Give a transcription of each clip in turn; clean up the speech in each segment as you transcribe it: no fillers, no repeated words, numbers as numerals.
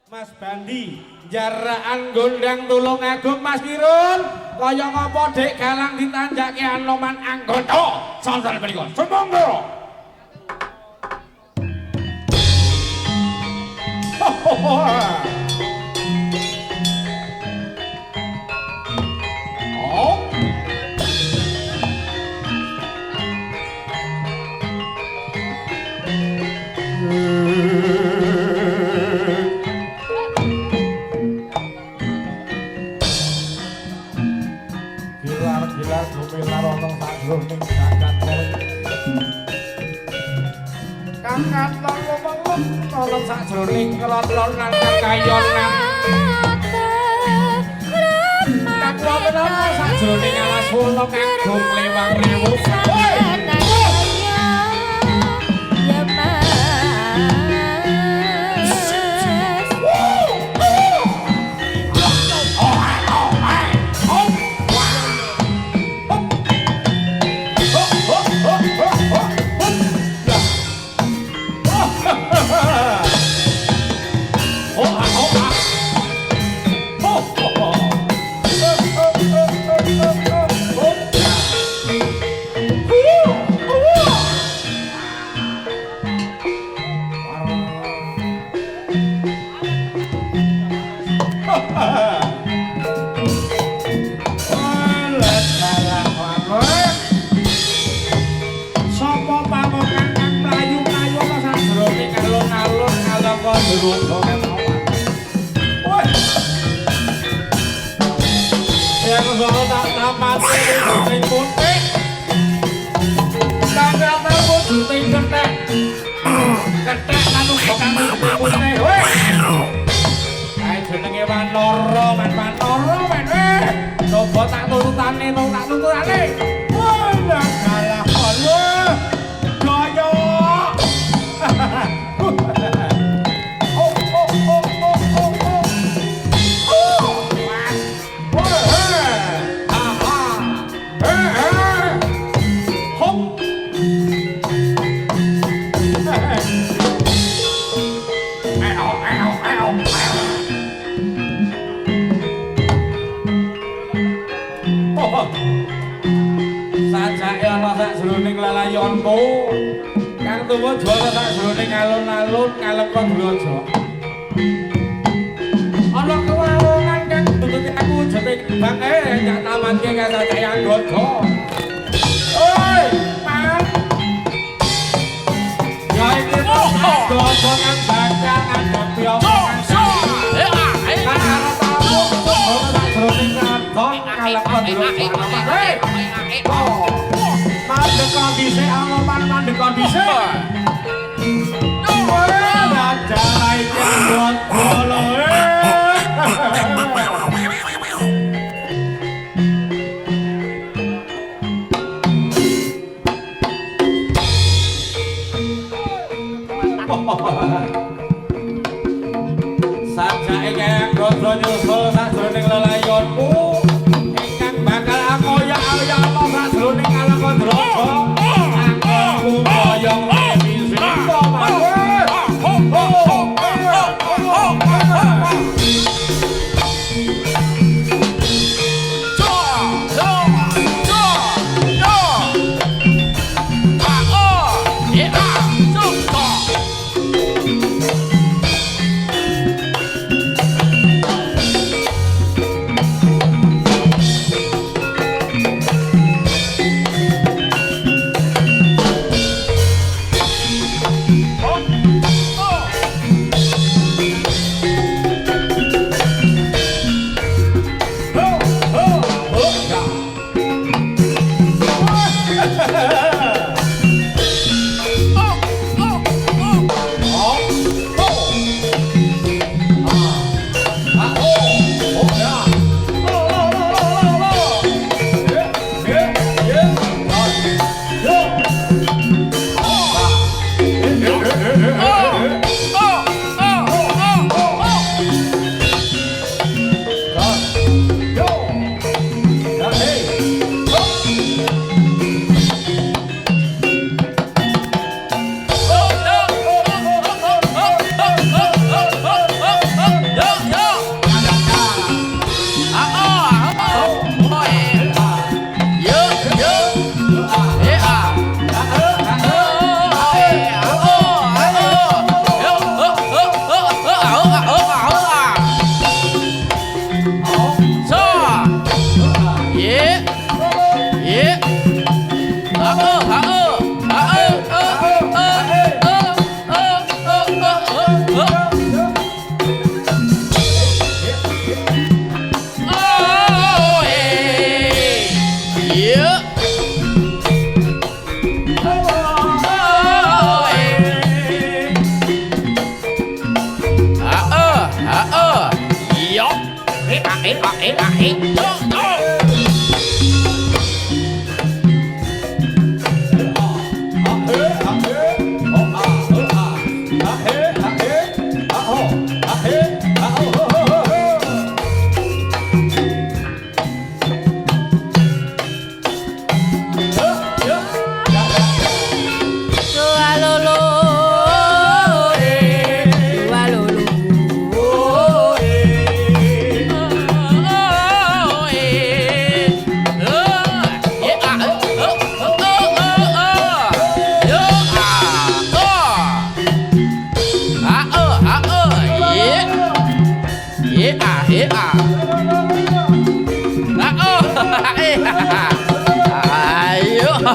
Mas Bandi jaraan gondang tulung agung Mas Kirun kaya ngapa dek galang ditanjake Anoman Anggota santen menika sumangga gilar gumilar ana sajroning jagat kangkat lomong ana sajroning kelon-kelon lan kakayonan kakuwatan ana sajroning alas wono kagum lewang rewu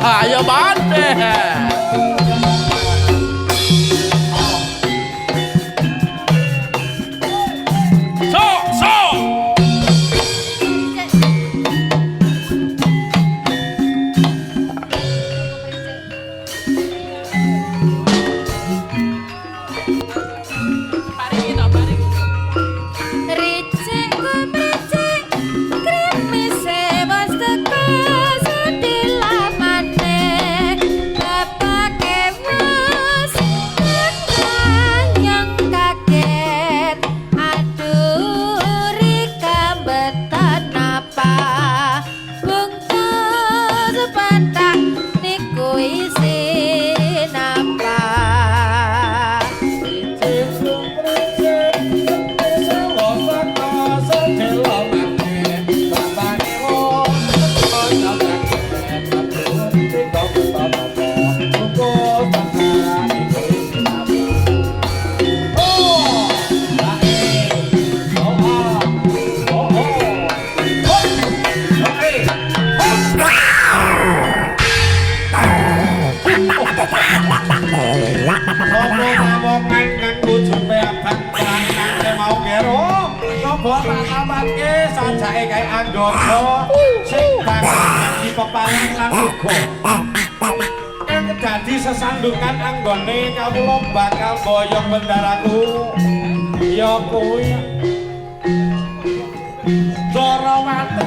Ayo bande. Dadi sesandungan anggone kawula bakal boyong bendaraku ya kuwi Dorawati.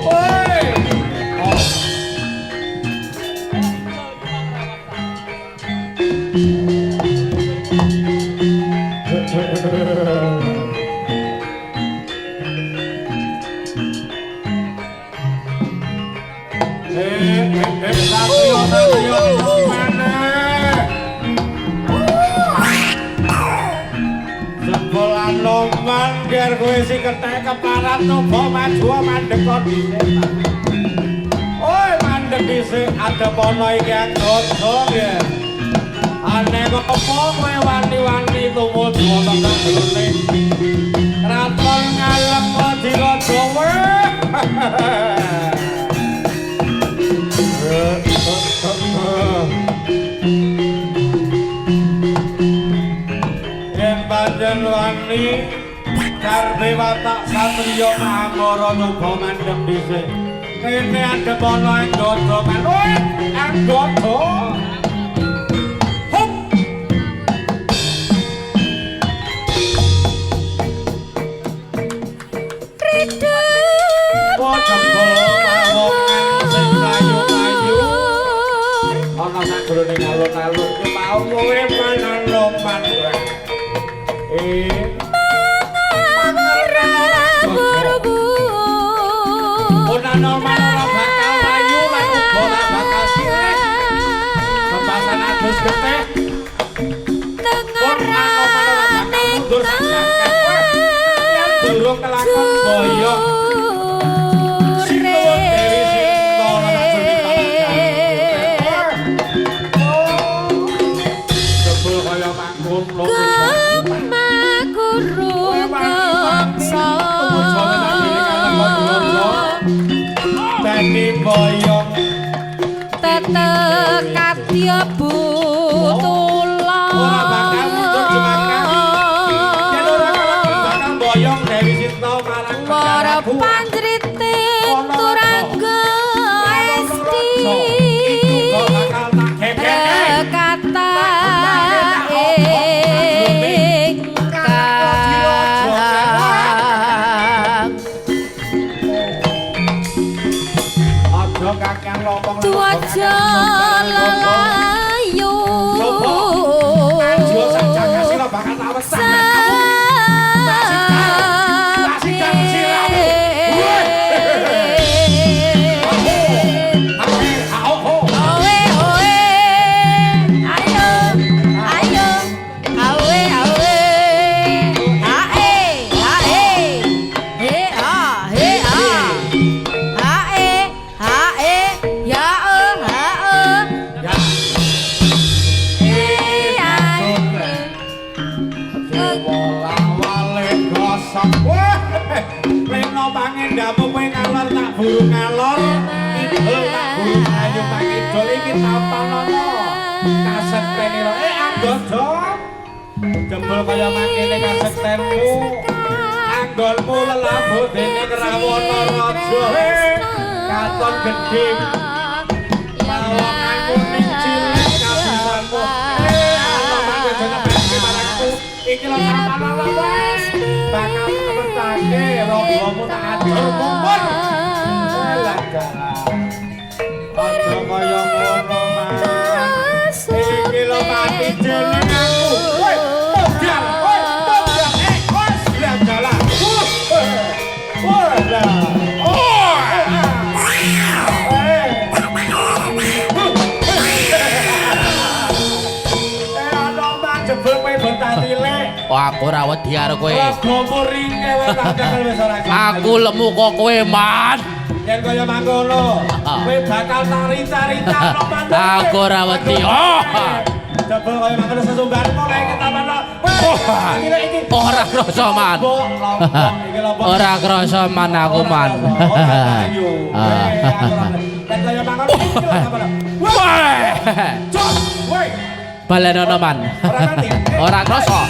Woi. Mangger kowe sing ketek keparat nopo maju mandek kok dhisik. Oi mandek dhisik ada pono iki anggota ya. Ane kok opo kowe wani-wani tumut wonten nang Kraton ngalem Madiraja kowe. Yen panjen wani Karbe watak satriya Mahamara nyoba mandheng dhisik. Kene adep ana anggota manut anggota. Hop. Rida. Oh jempol mawongan sing ayu-ayu. Ana sakjroning alun-alun ki mau kowe manan-loman. Normal ora bakal ayu lan uga ora bakal sirik. Kepasan adus getih. Tengerane mundur sanjangkan kowe. Yen durung kelakon boyong. Sinten Dewi Sinta lan jebul kaya mangkun boyong tetekat ya butula ora bakal mundur jemakan yen ora bakal boyong Dewi Sinta marang para panjrite turangga esti iku bakal tak gekek kata ingkang maju ngalor idul tak guru ayu pangidul iki tapanono kasekteni anggodo jebul kaya mangkene kasektenmu anggonmu lelabuh dening Rawana raja katon gedhe lawanganku ning cilik kabisanmu aku jenenge marangku iki lho tapanono wis bakal ngertake robomu tak atur mumpun lan jalan aja kaya ngono mas iki lho mati jeneng aku woi tobyang wis lan jalan ora jebul kowe bentatile. Wah, aku ora wedi karo kowe. Ragamu ringke wis tak cekel wis ora. Aku lemu kok kowe, Man. Yen kaya mangkono, kowe bakal tari-tari-tari mantu. Aku ora wedi. Oh. Jebul kaya mangkono sesumbarmu lek ketapano. Iki ora krasa, Man. Ora krasa man aku, Man. Ayo. Yen kaya mangkono iki ketapano. Woi. Cok, woi. Balenono, Man. Ora krasa.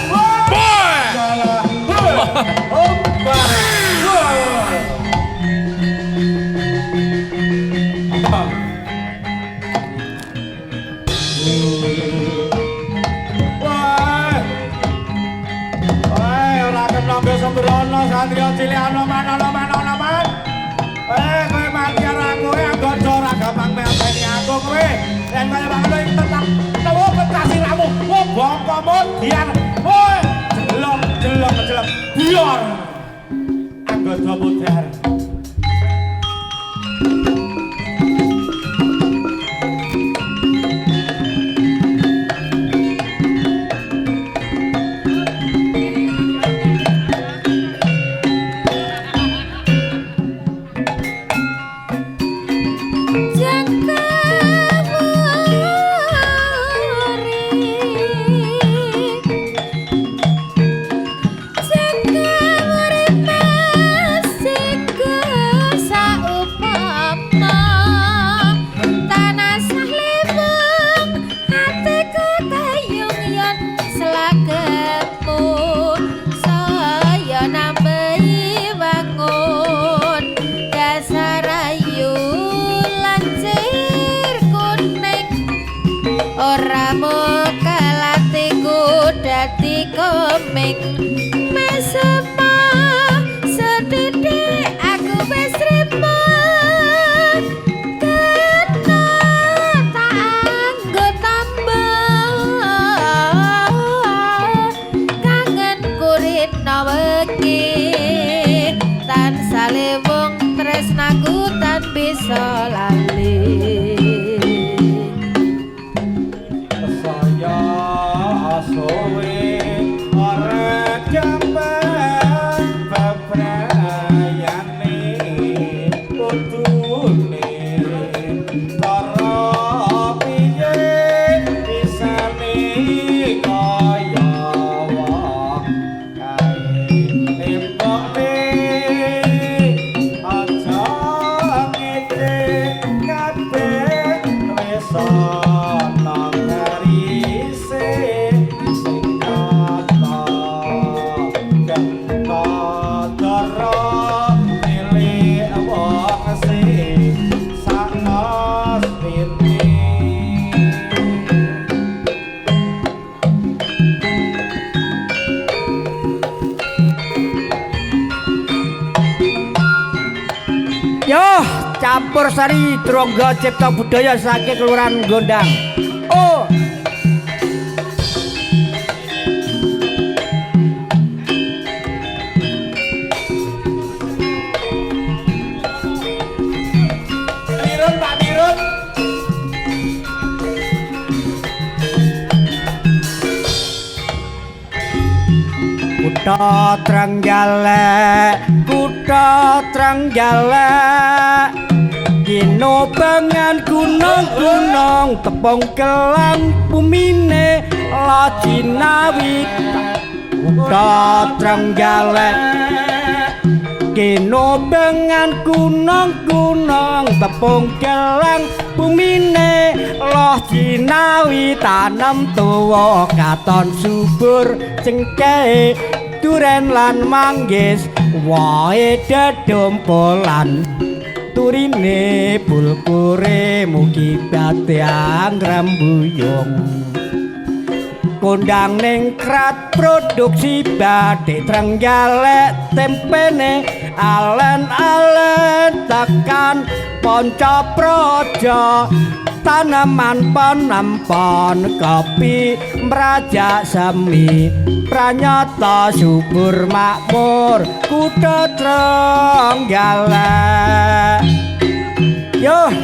Sembrono satria cilik ana man. Kowe mati aku anggodo ora gampang mepeni aku kowe. Yen kaya mangkono iki tetap tewo petasiramu. Wo bongkomu dian. Woi, jelok. Biar. Anggodo mudhar. Komik mesema sedidik aku wis rima kena tak anggo tambah kangen kurit naweki tansah lewung tresnaku tan bisa lali saya asowe Campur Sari Trongga Cipta Budaya saking Kelurahan Gondang. Oh. Dirun Pak Dirun. Kutha Trenggalek Ginobangan gunung-gunung tepung kelang bumine Lajinawi Kutha Trenggalek Kino bengan gunung-gunung tepung gelang bumine loh jinawi tanam tuwa katon subur cengkeh duren lan manggis wae dedompolan turine bulkure mugi batyang rambuyung kondang ning krat produksi bathik Trenggalek tempene alen-alen tekan Poncopraja tanaman penampon kopi mrajak semi pranyata subur makmur kutha Trenggalek yo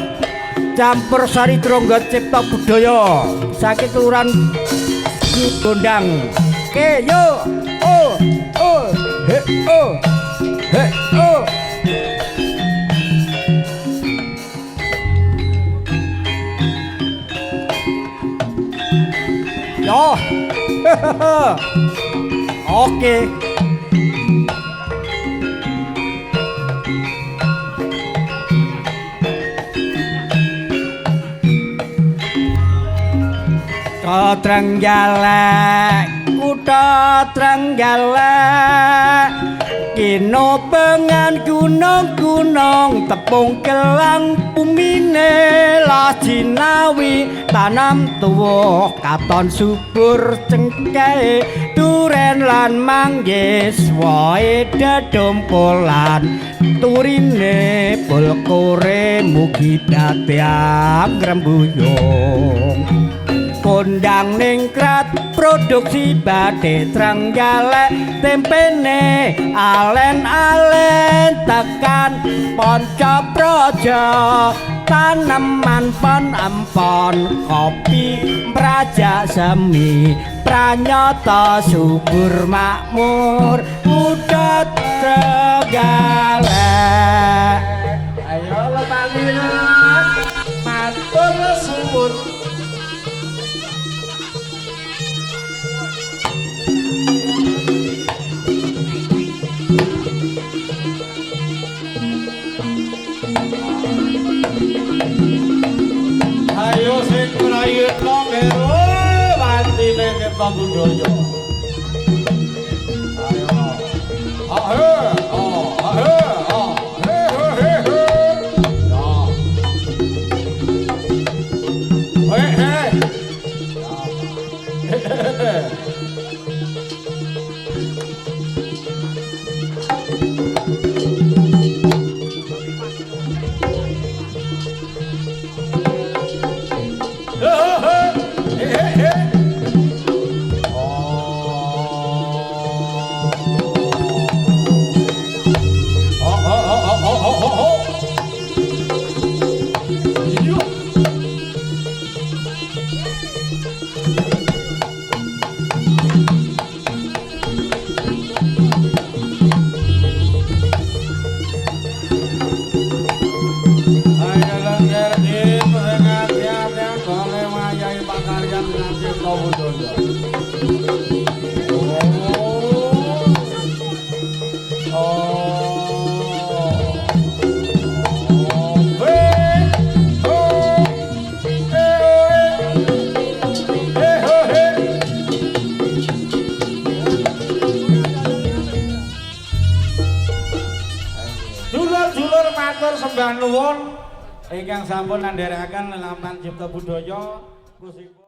campur sari Tronggo Cipta Budaya saking kelurahan Gondang ke yo oh he oh he oh yo oke Trenggalek kutha Trenggalek kino bengan gunung-gunung tepung gelang bumine lah jinawi tanam tuwa katon subur cengkeh duren lan manggis wae dedompolan turine bulkure mugi datyang rembuyung kondang ningkrat produksi bathik Trenggalek tempene alen-alen tekan Poncopraja tanaman penampon kopi mrajak semi pranyata subur makmur kutha Trenggalek ayo lepasina matur suwun ayo sing prayitna karo wantine Cipta Budaya ayo ayo Dulur-dulur matur sembah nuwun ingkang sampun nandharaken lelampahan Cipta Budaya.